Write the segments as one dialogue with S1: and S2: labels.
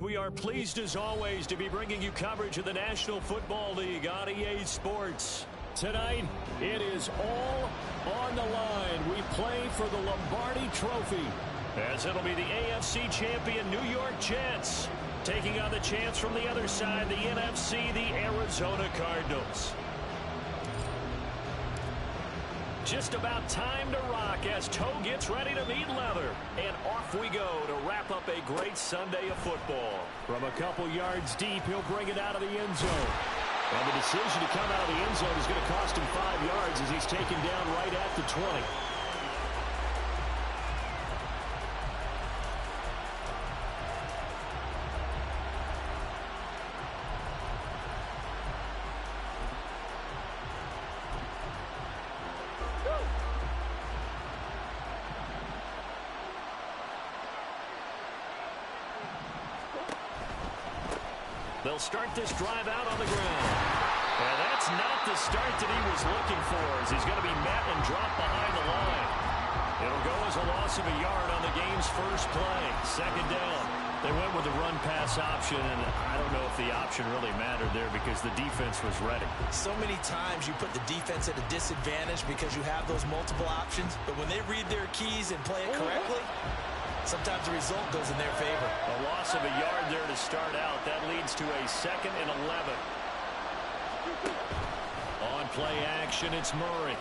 S1: we are pleased as always to be bringing you coverage of the National Football League on EA Sports. Tonight, it is all on the line. We play for the Lombardi Trophy, as it'll be the AFC champion New York Jets taking on the chance from the other side, the NFC, the Arizona Cardinals. Just about time to rock as toe gets ready to meet leather. And off we go to wrap up a great Sunday of football. From a couple yards deep, he'll bring it out of the end zone. And the decision to come out of the end zone is going to cost him 5 yards as he's taken down right at the 20. They'll start this drive out on the ground. And that's not the start that he was looking for, as he's going to be met and dropped behind the line. It'll go as a loss of a yard on the game's first play. Second down. They went with the run-pass option, and I don't know if the option really mattered there because the defense was ready.
S2: So many times you put the defense at a disadvantage because you have those multiple options, but when they read their keys and play it correctly, sometimes the result goes in their favor.
S1: A loss of a yard there to start out. That leads to a 2nd and 11. On play action, it's Murray.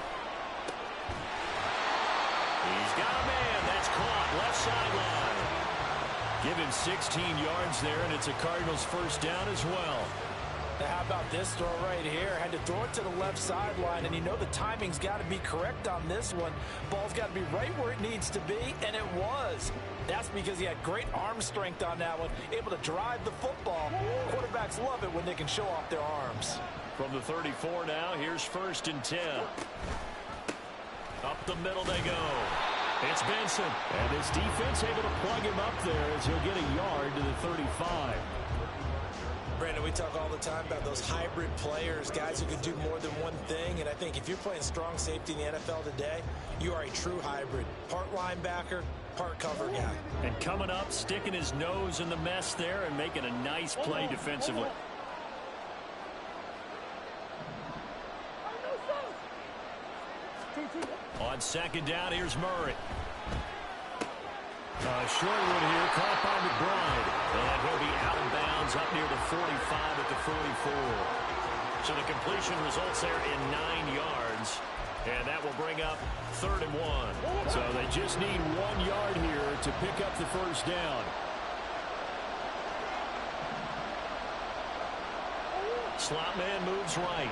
S1: He's got a man. That's caught. Left sideline. Give him 16 yards there, and it's a Cardinals first down as well.
S2: Now, how about this throw right here? Had to throw it to the left sideline, and you know the timing's got to be correct on this one. Ball's got to be right where it needs to be, and it was. That's because he had great arm strength on that one, able to drive the football. Quarterbacks love it when they can show off their arms.
S1: From the 34 now, here's 1st and 10. Up the middle they go. It's Benson. And his defense able to plug him up there as he'll get a yard to the 35.
S2: Brandon, we talk all the time about those hybrid players, guys who can do more than one thing, and I think if you're playing strong safety in the NFL today, you are a true hybrid. Part linebacker, part cover guy.
S1: And coming up, sticking his nose in the mess there and making a nice play defensively. On 2nd down, here's Murray. Short one here, caught by McBride. And he'll be out of bounds up near the 45 at the 44. So the completion results there in 9 yards. And that will bring up 3rd and 1. So they just need 1 yard here to pick up the first down. Slot man moves right.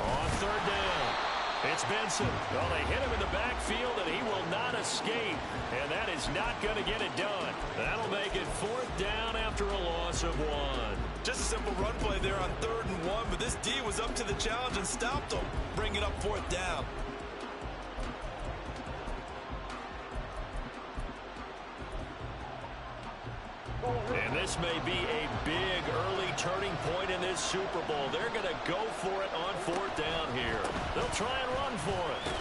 S1: On 3rd down, it's Benson. Well, they hit him in the backfield, and he will not escape. And that is not going to get it done. That'll make it 4th down after a loss of 1.
S2: Just a simple run play there on 3rd and 1, but this D was up to the challenge and stopped him. Bring it up 4th down.
S1: And this may be a big early turning point in this Super Bowl. They're going to go for it on 4th down here. They'll try and run for it.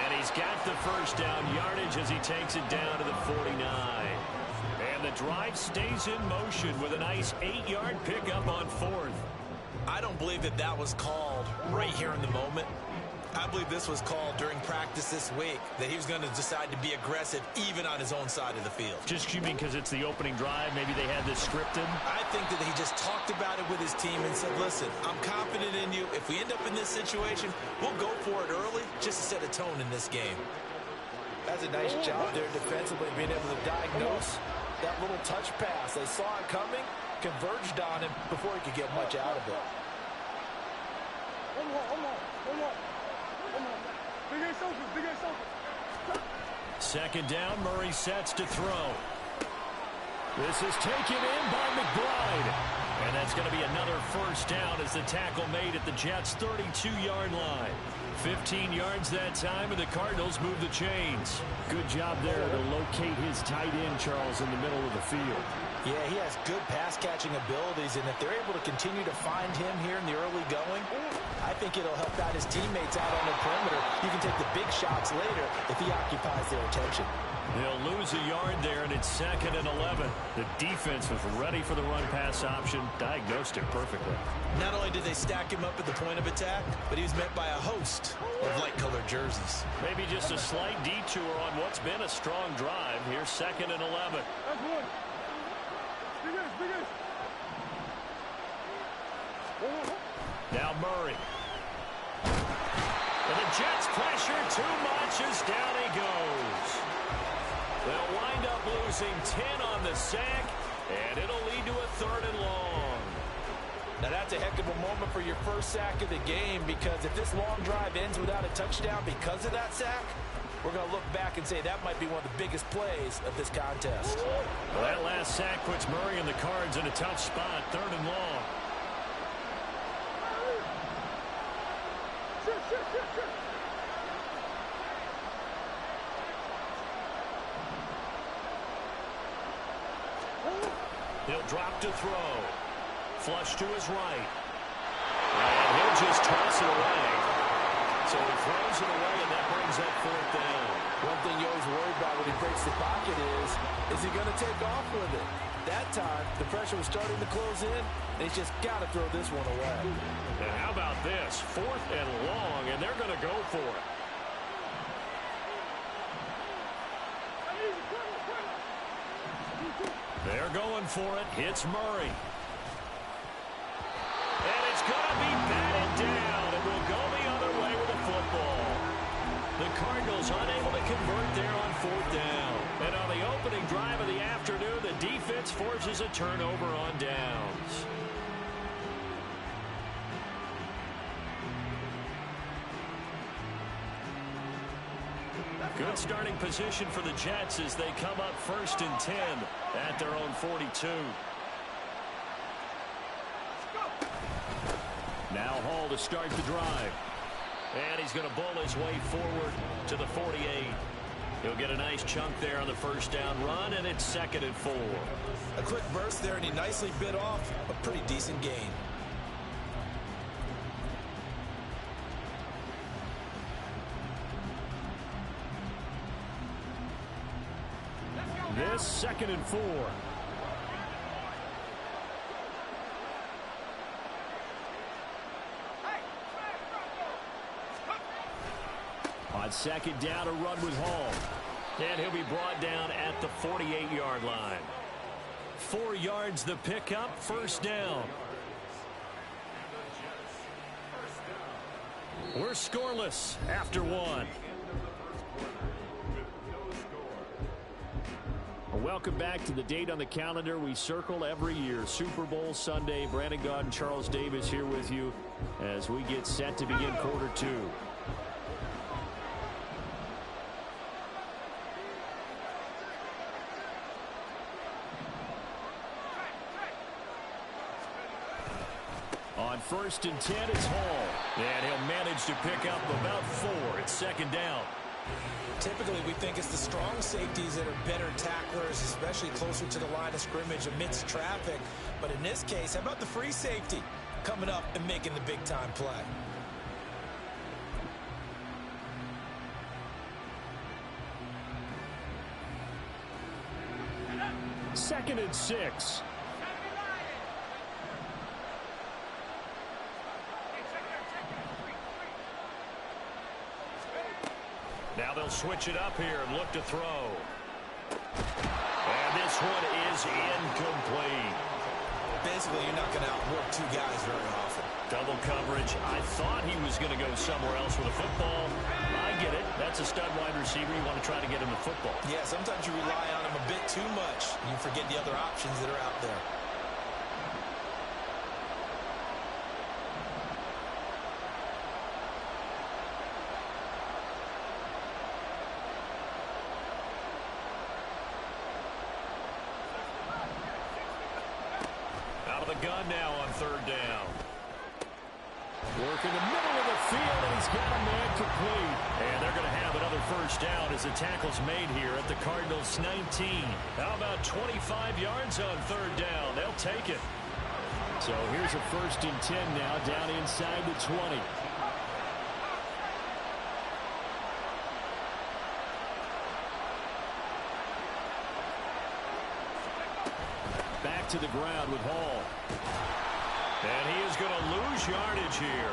S1: And he's got the first down yardage as he takes it down to the 49. And the drive stays in motion with a nice 8-yard pickup on 4th.
S2: I don't believe that that was called right here in the moment. I believe this was called during practice this week, that he was going to decide to be aggressive even on his own side of the field.
S1: Just you mean because it's the opening drive, maybe they had this scripted?
S2: I think that he just talked about it with his team and said, listen, I'm confident in you. If we end up in this situation, we'll go for it early just to set a tone in this game. That's a nice job there defensively, being able to diagnose that little touch pass. They saw it coming, converged on him before he could get much out of it.
S1: Second down, Murray sets to throw. This is taken in by McBride. And that's going to be another first down as the tackle made at the Jets' 32-yard line. 15 yards that time, and the Cardinals move the chains. Good job there to locate his tight end, Charles, in the middle of the field.
S2: Yeah, he has good pass-catching abilities, and if they're able to continue to find him here in the early going, I think think it'll help out his teammates out on the perimeter. You can take the big shots later if he occupies their attention.
S1: They'll lose a yard there, and it's 2nd and 11. The defense was ready for the run-pass option, diagnosed it perfectly.
S2: Not only did they stack him up at the point of attack, but he was met by a host of light-colored jerseys.
S1: Maybe just a slight detour on what's been a strong drive. Here's 2nd and 11. Now Murray. And the Jets pressure too much as down he goes. They'll wind up losing 10 on the sack, and it'll lead to a 3rd and long.
S2: Now that's a heck of a moment for your first sack of the game, because if this long drive ends without a touchdown because of that sack, we're going to look back and say that might be one of the biggest plays of this contest.
S1: Well, that last sack puts Murray and the Cards in a tough spot, 3rd and long. He'll drop to throw. Flush to his right. And he'll just toss it away. So he throws it away, and that brings up 4th down.
S2: One thing you always worry about when he breaks the pocket is he going to take off with it? That time, the pressure was starting to close in, and he's just got to throw this one away.
S1: And how about this? 4th and long, and they're going to go for it. They're going for it. Hits Murray. And it's going to be batted down, and will go the other way with the football. The Cardinals unable to convert there on 4th down. And on the opening drive of the afternoon, the defense forces a turnover on downs. Good starting position for the Jets as they come up 1st and 10 at their own 42. Now Hall to start the drive. And he's going to bull his way forward to the 48. He'll get a nice chunk there on the 1st down run, and it's 2nd and 4.
S2: A quick burst there, and he nicely bit off a pretty decent gain.
S1: This 2nd and 4. On 2nd down, a run with Hall. And he'll be brought down at the 48-yard line. 4 yards the pickup, 1st down. We're scoreless after 1. Welcome back to the date on the calendar we circle every year. Super Bowl Sunday. Brandon Gaudin and Charles Davis here with you as we get set to begin quarter 2. On 1st and 10, it's Hall. And he'll manage to pick up about 4. It's 2nd down.
S2: Typically, we think it's the strong safeties that are better tacklers, especially closer to the line of scrimmage amidst traffic. But in this case, how about the free safety coming up and making the big-time play?
S1: Second and 6. Now they'll switch it up here and look to throw. And this one is incomplete.
S2: Basically, you're not going to outwork 2 guys very often.
S1: Double coverage. I thought he was going to go somewhere else with a football. I get it. That's a stud wide receiver. You want to try to get him the football.
S2: Yeah, sometimes you rely on him a bit too much. You forget the other options that are out there.
S1: Out of the gun now on 3rd down. Work in the middle of the field, and he's got a man complete. And they're going to have another 1st down as the tackle's made here at the Cardinals' 19. How about 25 yards on 3rd down? They'll take it. So here's a 1st and 10 now down inside the 20. back to the ground with Hall. And he is going to lose yardage here.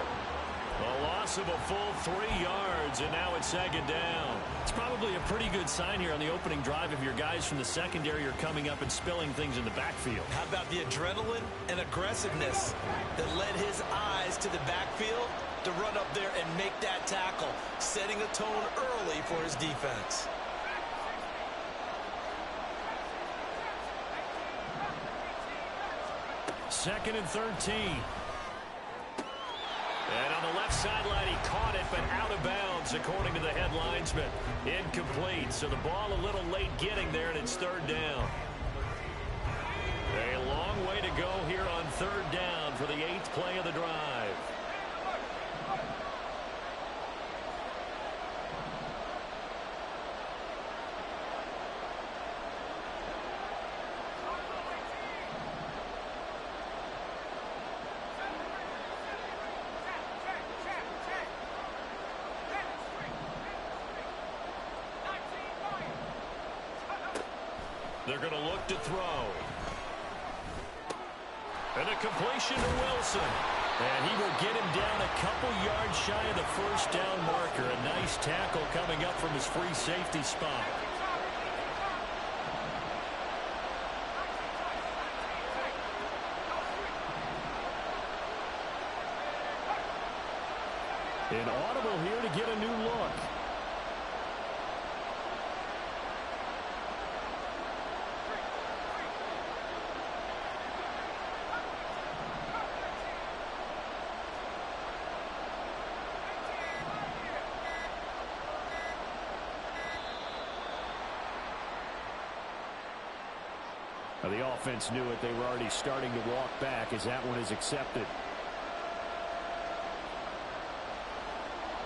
S1: A loss of a full 3 yards, and now it's second down. It's probably a pretty good sign here on the opening drive if your guys from the secondary are coming up and spilling things in the backfield.
S2: How about the adrenaline and aggressiveness that led his eyes to the backfield to run up there and make that tackle, setting a tone early for his defense.
S1: Second and 13. And on the left sideline, he caught it, but out of bounds, according to the head linesman. Incomplete, so the ball a little late getting there, and it's third down. A long way to go here on third down for the 8th play of the drive. They're going to look to throw. And a completion to Wilson. And he will get him down a couple yards shy of the first down marker. A nice tackle coming up from his free safety spot. An audible here to get a new look. The offense knew it. They were already starting to walk back as that one is accepted.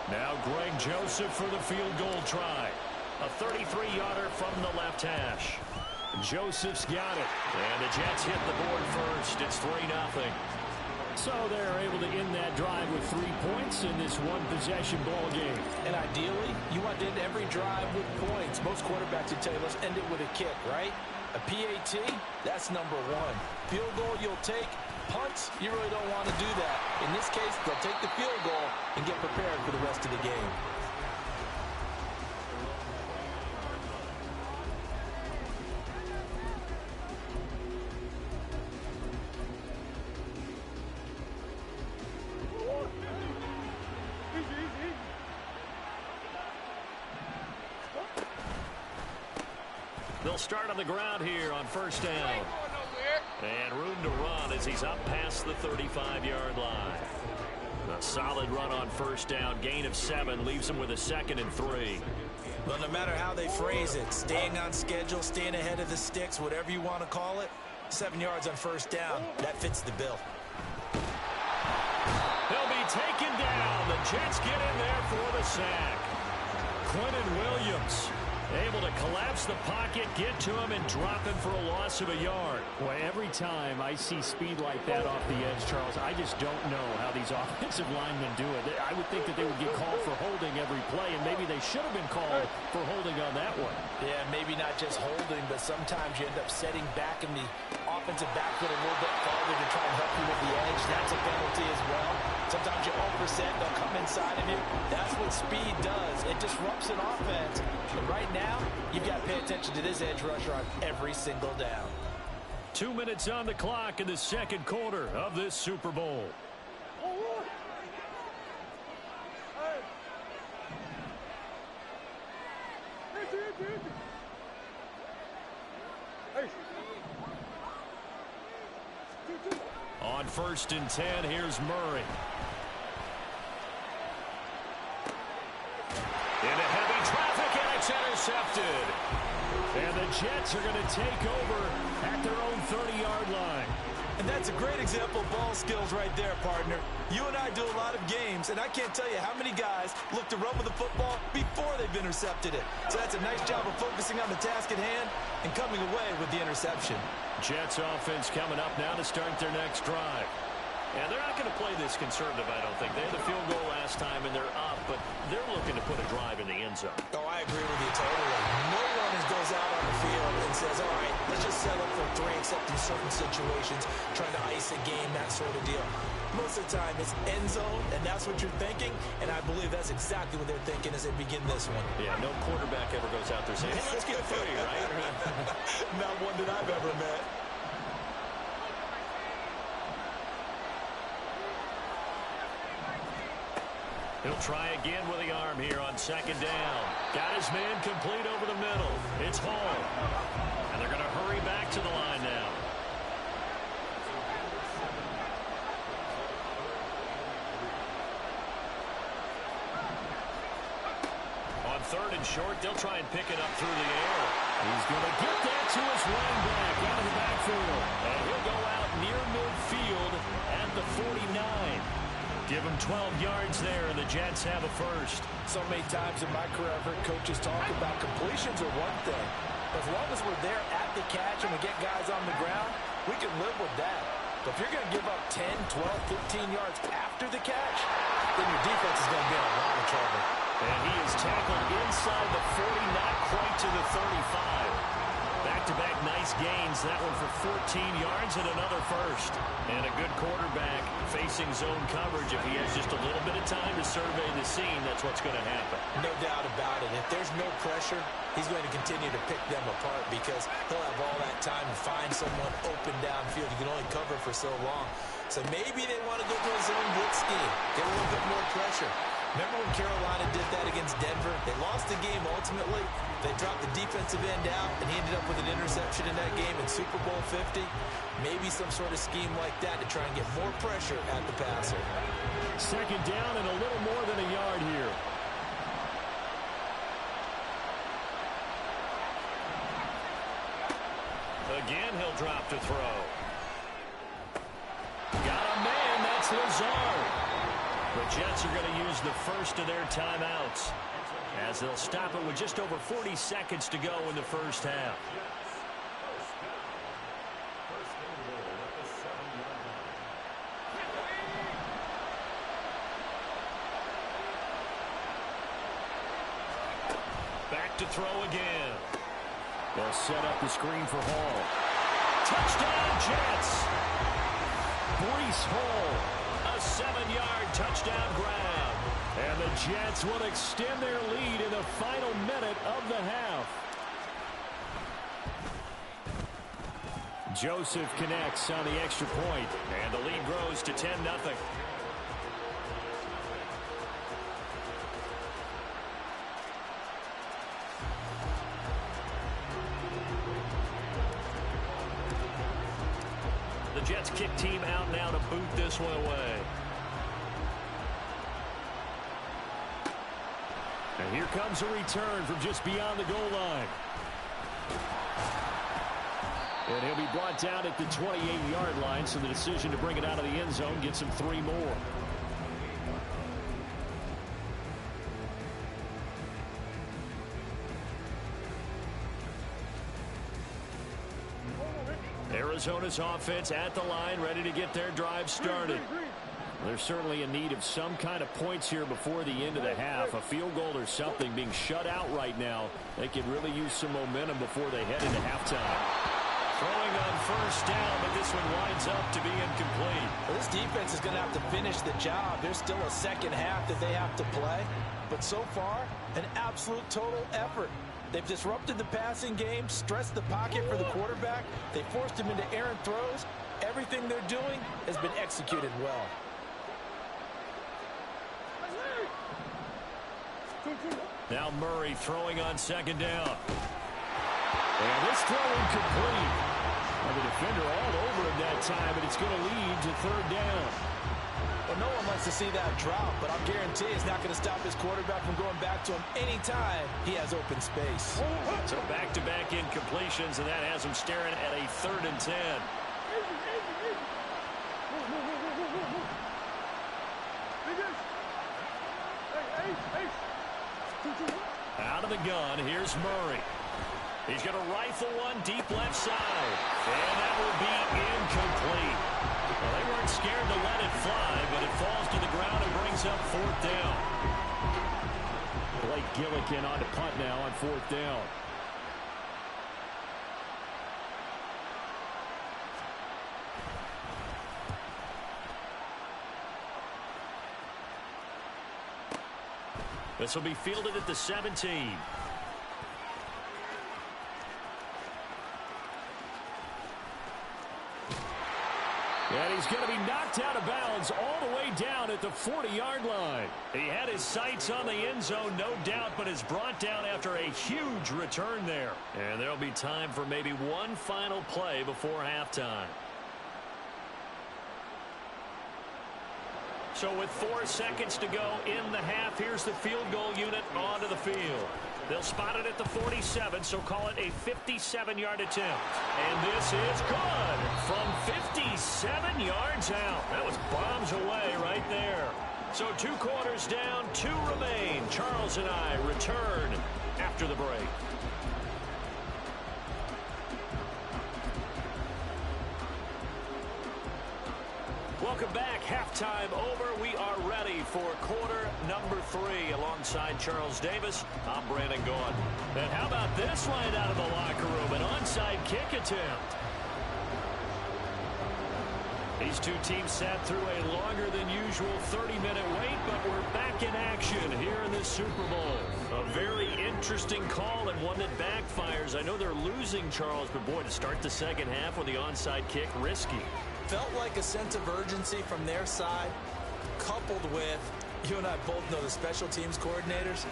S1: Now Greg Joseph for the field goal try. A 33-yarder from the left hash. Joseph's got it. And the Jets hit the board first. It's 3-0. So they're able to end that drive with 3 points in this one-possession ball game.
S2: And ideally, you want to end every drive with points. Most quarterbacks would tell you, let's end it with a kick, right? A PAT, that's number 1. Field goal you'll take. Punts, you really don't want to do that. In this case, they'll take the field goal and get prepared for the rest of the game.
S1: They'll start on the ground here on first down. And room to run as he's up past the 35-yard line. A solid run on first down. Gain of 7 leaves him with a 2nd and 3.
S2: Well, no matter how they phrase it, staying on schedule, staying ahead of the sticks, whatever you want to call it, 7 yards on first down, that fits the bill.
S1: He'll be taken down. The Jets get in there for the sack. Quentin Williams able to collapse the pocket, get to him, and drop him for a loss of a yard.
S3: Boy, every time I see speed like that off the edge, Charles, I just don't know how these offensive linemen do it. I would think that they would get called for holding every play, and maybe they should have been called for holding on that one.
S2: Yeah, maybe not just holding, but sometimes you end up setting back in the offensive backfield a little bit farther to try and help you with the edge. That's a penalty as well. Sometimes you 0%, they'll come inside of you. That's what speed does. It disrupts an offense. But right now, you've got to pay attention to this edge rusher on every single down.
S1: 2 minutes on the clock in the second quarter of this Super Bowl. On first and 10, here's Murray. Into heavy traffic, and it's intercepted. And the Jets are going to take over at their own 30-yard line.
S2: And that's a great example of ball skills right there, partner. You and I do a lot of games, and I can't tell you how many guys look to run with the football before they've intercepted it. So that's a nice job of focusing on the task at hand and coming away with the interception.
S1: Jets offense coming up now to start their next drive. And they're not going to play this conservative, I don't think. They had the field goal last time, and they're up, but they're looking to put a drive in the end zone.
S2: Oh, I agree with you totally. No one goes out on the field and says, all right, let's let's just settle for 3, except in certain situations, trying to ice a game, that sort of deal. Most of the time, it's end zone, and that's what you're thinking, and I believe that's exactly what they're thinking as they begin this one.
S1: Yeah, no quarterback ever goes out there saying, hey, let's get 3, right?
S2: Not one that I've ever met.
S1: He'll try again with the arm here on 2nd down. Got his man complete over the middle. It's Hall. And they're going to hurry back to the line now. On 3rd and short, they'll try and pick it up through the air. He's going to get that to his running back out of the backfield. And he'll go out near midfield at the 49. Give him 12 yards there, and the Jets have a first.
S2: So many times in my career, I've heard coaches talk about completions are one thing. As long as we're there at the catch and we get guys on the ground, we can live with that. But if you're going to give up 10, 12, 15 yards after the catch, then your defense is going to be in a lot of trouble.
S1: And he is tackled inside the 40, not quite to the 35. Back-to-back nice gains. That one for 14 yards and another first. And a good quarterback facing zone coverage. If he has just a little bit of time to survey the scene, that's what's going to happen.
S2: No doubt about it. If there's no pressure, he's going to continue to pick them apart because he'll have all that time to find someone open downfield. You can only cover for so long. So maybe they want to go to a zone blitz scheme, get a little bit more pressure. Remember when Carolina did that against Denver? They lost the game ultimately. They dropped the defensive end out, and he ended up with an interception in that game in Super Bowl 50. Maybe some sort of scheme like that to try and get more pressure at the passer.
S3: 2nd down and a little more than a yard here.
S1: Again, he'll drop to throw. Got a man. That's Lazard. The Jets are going to use the first of their timeouts as they'll stop it with just over 40 seconds to go in the first half. Back to throw again.
S3: They'll set up the screen for Hall.
S1: Touchdown, Jets. Breece Hall. A 7-yard touchdown grab. And the Jets will extend their lead in the final minute of the half.
S3: Joseph connects on the extra point.
S1: And the lead grows to 10-0. The Jets kick team out now to boot this one away.
S3: And here comes a return from just beyond the goal line. And he'll be brought down at the 28-yard line, so the decision to bring it out of the end zone gets him 3 more.
S1: Arizona's offense at the line, ready to get their drive started.
S3: They're certainly in need of some kind of points here before the end of the half. A field goal or something. Being shut out right now, they could really use some momentum before they head into halftime.
S1: Throwing on 1st down, but this one winds up to be incomplete.
S2: Well, this defense is going to have to finish the job. There's still a second half that they have to play. But so far, an absolute total effort. They've disrupted the passing game, stressed the pocket for the quarterback. They forced him into errant throws. Everything they're doing has been executed well.
S1: Now Murray throwing on 2nd down.
S3: And this throw incomplete. And the defender all over him that time, but it's going to lead to 3rd down.
S2: Well, no one likes to see that drop, but I'll guarantee it's not going to stop his quarterback from going back to him anytime he has open space.
S1: So back-to-back incompletions, and that has him staring at a 3rd and 10. Out of the gun, here's Murray. He's going to rifle one deep left side. And that will be incomplete. Well, they weren't scared to let it fly, but it falls to the ground and brings up 4th down.
S3: Blake Gillikin on to punt now on 4th down.
S1: This will be fielded at the 17.
S3: And he's going to be knocked out of bounds all the way down at the 40-yard line.
S1: He had his sights on the end zone, no doubt, but is brought down after a huge return there. And there'll be time for maybe one final play before halftime. So with 4 seconds to go in the half, here's the field goal unit onto the field. They'll spot it at the 47, so call it a 57-yard attempt. And this is good from 57 yards out. That was bombs away right there. So 2 quarters down, 2 remain. Charles and I return after the break. Welcome back. Halftime over. We are ready for quarter number 3 alongside Charles Davis. I'm Brandon Gaudin. And how about this right out of the locker room? An onside kick attempt. These two teams sat through a longer than usual 30-minute wait, but we're back in action here in this Super Bowl. A very interesting call and one that backfires. I know they're losing, Charles, but boy, to start the second half with the onside kick, risky.
S2: Felt like a sense of urgency from their side, coupled with, you and I both know the special teams coordinators,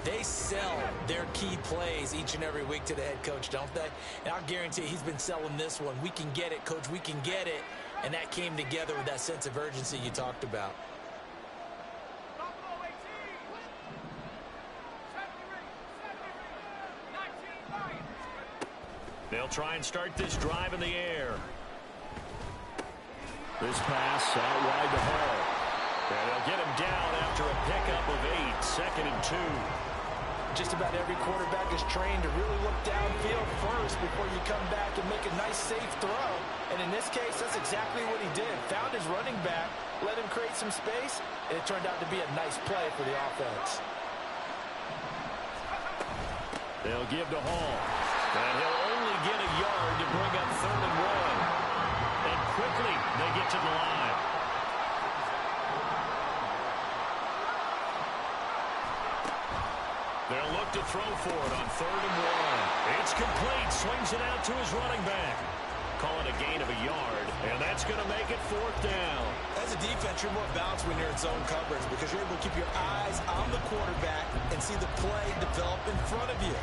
S2: they sell their key plays each and every week to the head coach, don't they? And I'll guarantee he's been selling this one. We can get it, coach, we can get it. And that came together with that sense of urgency you talked about.
S1: They'll try and start this drive in the air.
S3: This pass out wide to Hall.
S1: And they'll get him down after a pickup of 8, 2nd and 2.
S2: Just about every quarterback is trained to really look downfield first before you come back and make a nice, safe throw. And in this case, that's exactly what he did. Found his running back, let him create some space, and it turned out to be a nice play for the offense.
S1: They'll give to Hall. And he'll only get a yard to bring up 3rd and 1. And quickly, they get to the line. They'll look to throw for it on 3rd and 1. It's complete. Swings it out to his running back. Call it a gain of a yard, and that's going to make it 4th down.
S2: As a defense, you're more balanced when you're in zone coverage because you're able to keep your eyes on the quarterback and see the play develop in front of you.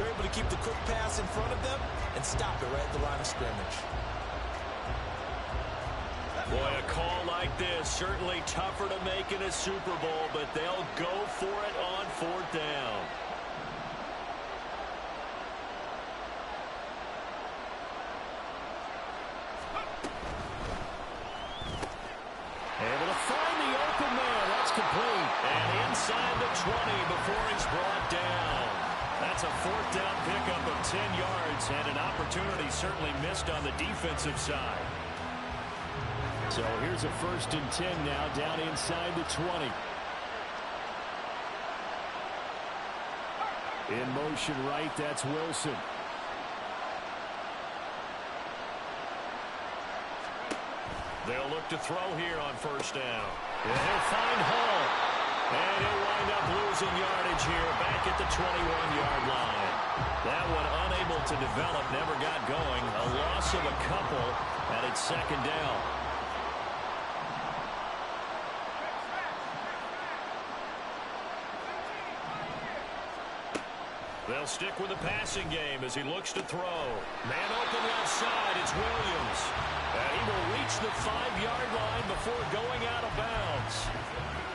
S2: You're able to keep the quick pass in front of them and stop it right at the line of scrimmage.
S1: Boy, a call like this, certainly tougher to make in a Super Bowl, but they'll go for it on 4th down. Able to find the open man. That's complete. And inside the 20 before he's brought down. That's a 4th down pickup of 10 yards, and an opportunity certainly missed on the defensive side.
S3: So here's a 1st and 10 now down inside the 20. In motion right, that's Wilson.
S1: They'll look to throw here on 1st down. And he'll find Hall. And he'll wind up losing yardage here back at the 21-yard line. That one unable to develop, never got going. A loss of a couple, and it's 2nd down. They'll stick with the passing game as he looks to throw. Man open left side, it's Williams. And he will reach the 5-yard line before going out of bounds.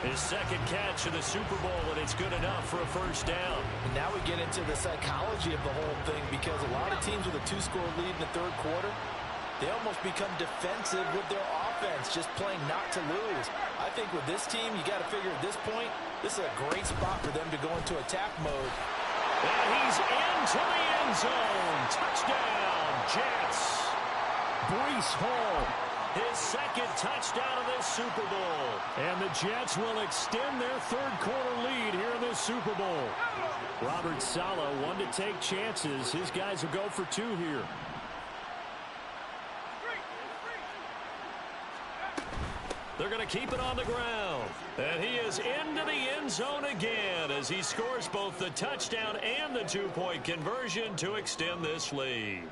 S1: His 2nd catch of the Super Bowl, and it's good enough for a 1st down.
S2: And now we get into the psychology of the whole thing because a lot of teams with a 2-score lead in the 3rd quarter, they almost become defensive with their offense, just playing not to lose. I think with this team, you got to figure at this point, this is a great spot for them to go into attack mode.
S1: And he's into the end zone. Touchdown, Jets.
S3: Breece Hall.
S1: His 2nd touchdown of this Super Bowl.
S3: And the Jets will extend their 3rd quarter lead here in this Super Bowl. Robert Saleh, one to take chances. His guys will go for 2 here.
S1: They're going to keep it on the ground. And he is into the end zone again as he scores both the touchdown and the two-point conversion to extend this lead.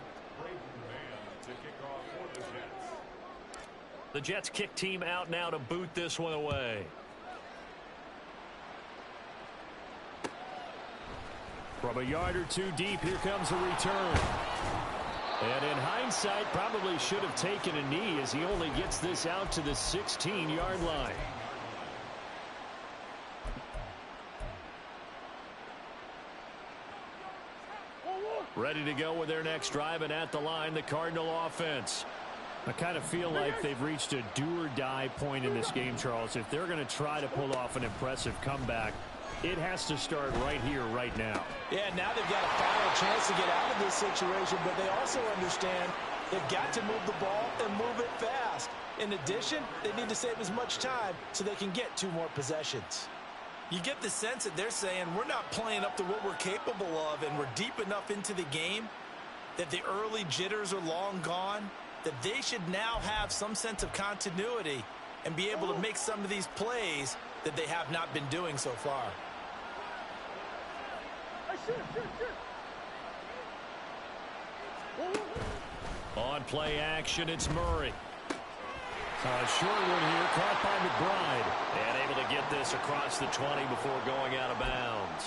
S1: The Jets kick team out now to boot this one away.
S3: From a yard or two deep, here comes a return. And in hindsight, probably should have taken a knee as he only gets this out to the 16-yard line. Ready to go with their next drive, and at the line, the Cardinal offense. I kind of feel like they've reached a do-or-die point in this game, Charles. If they're going to try to pull off an impressive comeback, it has to start right here, right now.
S2: Yeah, now they've got a final chance to get out of this situation, but they also understand they've got to move the ball and move it fast. In addition, they need to save as much time so they can get 2 more possessions. You get the sense that they're saying we're not playing up to what we're capable of, and we're deep enough into the game that the early jitters are long gone, that they should now have some sense of continuity and be able to make some of these plays that they have not been doing so far.
S1: On play action, it's Murray.
S3: A short one here, caught by McBride.
S1: And able to get this across the 20 before going out of bounds.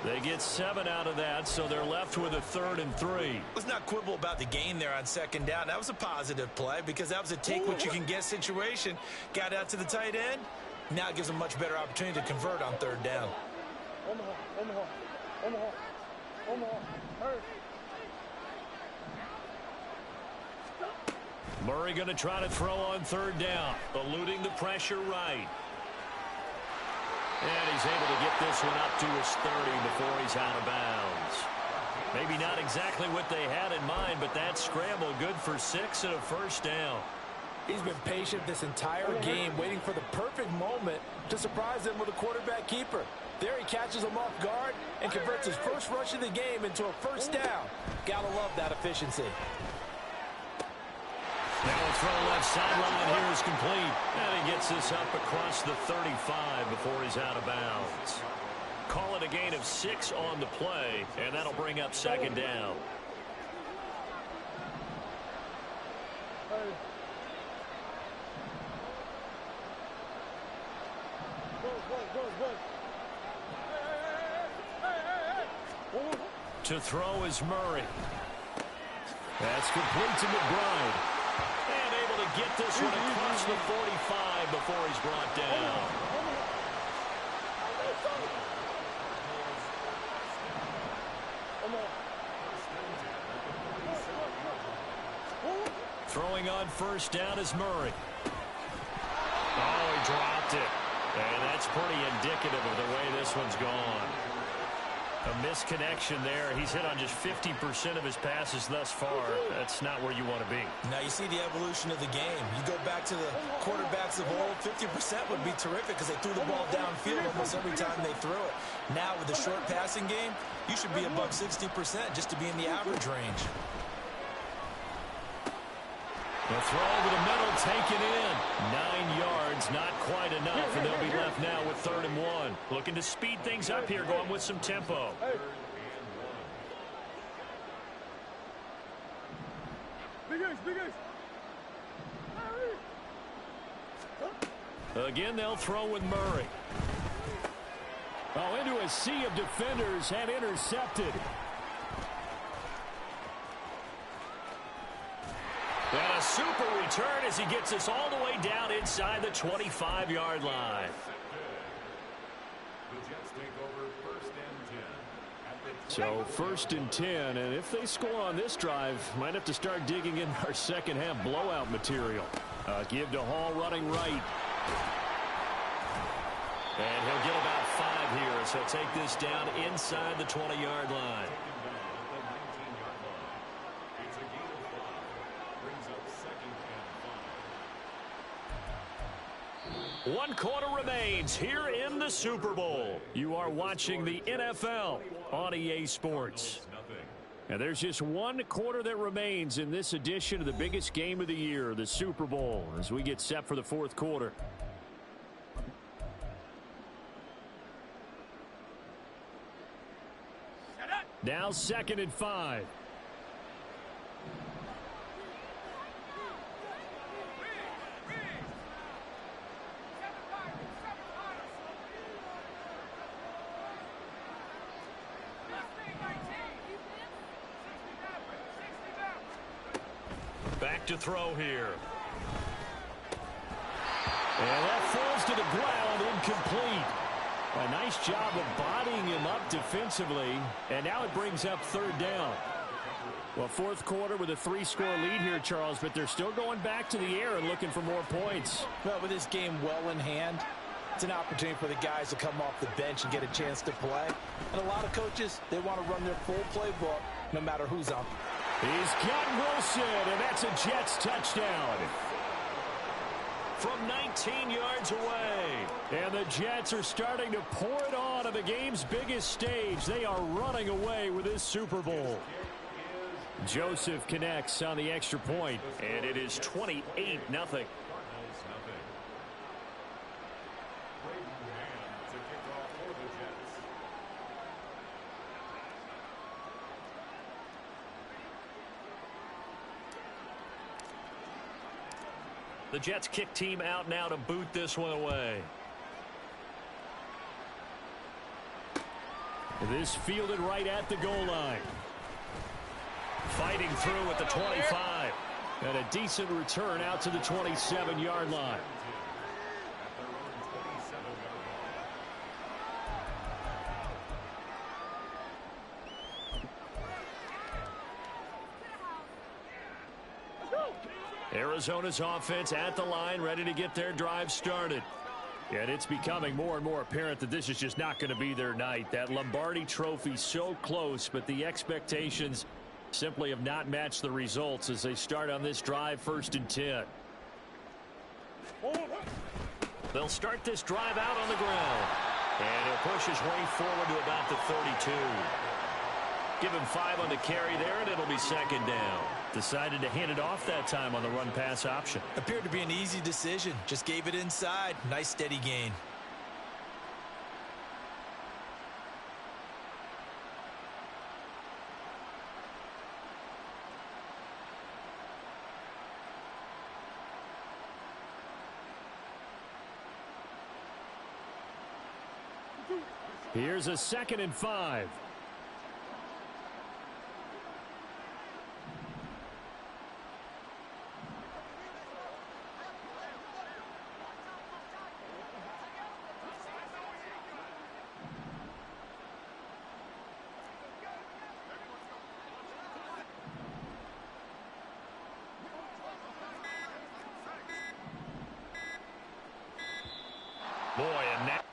S1: They get 7 out of that, so they're left with a 3rd and 3.
S2: Let's not quibble about the gain there on 2nd down. That was a positive play because that was a take-what-you-can-get situation. Got out to the tight end. Now it gives them a much better opportunity to convert on 3rd down.
S1: Murray going to try to throw on 3rd down, eluding the pressure right. And he's able to get this one up to his 30 before he's out of bounds. Maybe not exactly what they had in mind, but that scramble good for 6 and a 1st down.
S2: He's been patient this entire game, waiting for the perfect moment to surprise them with a quarterback keeper. There he catches him off guard and converts his first rush of the game into a 1st down. Gotta love that efficiency.
S1: Now a throw left sideline here is complete. And he gets this up across the 35 before he's out of bounds. Call it a gain of 6 on the play, and that'll bring up 2nd down. To throw is Murray.
S3: That's complete to McBride.
S1: And able to get this one across the 45 before he's brought down. Throwing on 1st down is Murray. Oh, he dropped it. And that's pretty indicative of the way this one's gone. A misconnection there. He's hit on just 50% of his passes thus far. That's not where you want to be.
S2: Now you see the evolution of the game. You go back to the quarterbacks of old, 50% would be terrific because they threw the ball downfield almost every time they threw it. Now with the short passing game, you should be above 60% just to be in the average range.
S1: The throw over the middle, taken in. 9 yards, not quite enough, and they'll be left now with 3rd and 1. Looking to speed things up here, going with some tempo. Again, they'll throw with Murray.
S3: Oh, into a sea of defenders and intercepted.
S1: And a super return as he gets us all the way down inside the 25-yard line.
S3: So 1st and 10, and if they score on this drive, might have to start digging in our second-half blowout material. Give to Hall running right.
S1: And he'll get about 5 here as he'll take this down inside the 20-yard line. 1 quarter remains here in the Super Bowl. You are watching the NFL on EA Sports.
S3: And there's just one quarter that remains in this edition of the biggest game of the year, the Super Bowl, as we get set for the fourth quarter. Now 2nd and 5.
S1: Back to throw here.
S3: And that falls to the ground, incomplete. A nice job of bodying him up defensively, and now it brings up 3rd down. Well, fourth quarter with a 3-score lead here, Charles, but they're still going back to the air and looking for more points.
S2: Well, with this game well in hand, it's an opportunity for the guys to come off the bench and get a chance to play. And a lot of coaches, they want to run their full playbook no matter who's up.
S3: He's got Wilson, and that's a Jets touchdown.
S1: From 19 yards away.
S3: And the Jets are starting to pour it on the game's biggest stage. They are running away with this Super Bowl. Joseph connects on the extra point.
S1: And it is 28-0. The Jets kick team out now to boot this one away.
S3: This fielded right at the goal line.
S1: Fighting through at the 25.
S3: And a decent return out to the 27-yard line.
S1: Arizona's offense at the line, ready to get their drive started.
S3: And it's becoming more and more apparent that this is just not going to be their night. That Lombardi Trophy so close, but the expectations simply have not matched the results as they start on this drive 1st and 10.
S1: They'll start this drive out on the ground. And he'll push his way forward to about the 32. Give him 5 on the carry there, and it'll be 2nd down.
S3: Decided to hand it off that time on the run-pass option.
S2: Appeared to be an easy decision. Just gave it inside. Nice steady gain.
S3: Here's a 2nd and 5.
S1: Boy, and that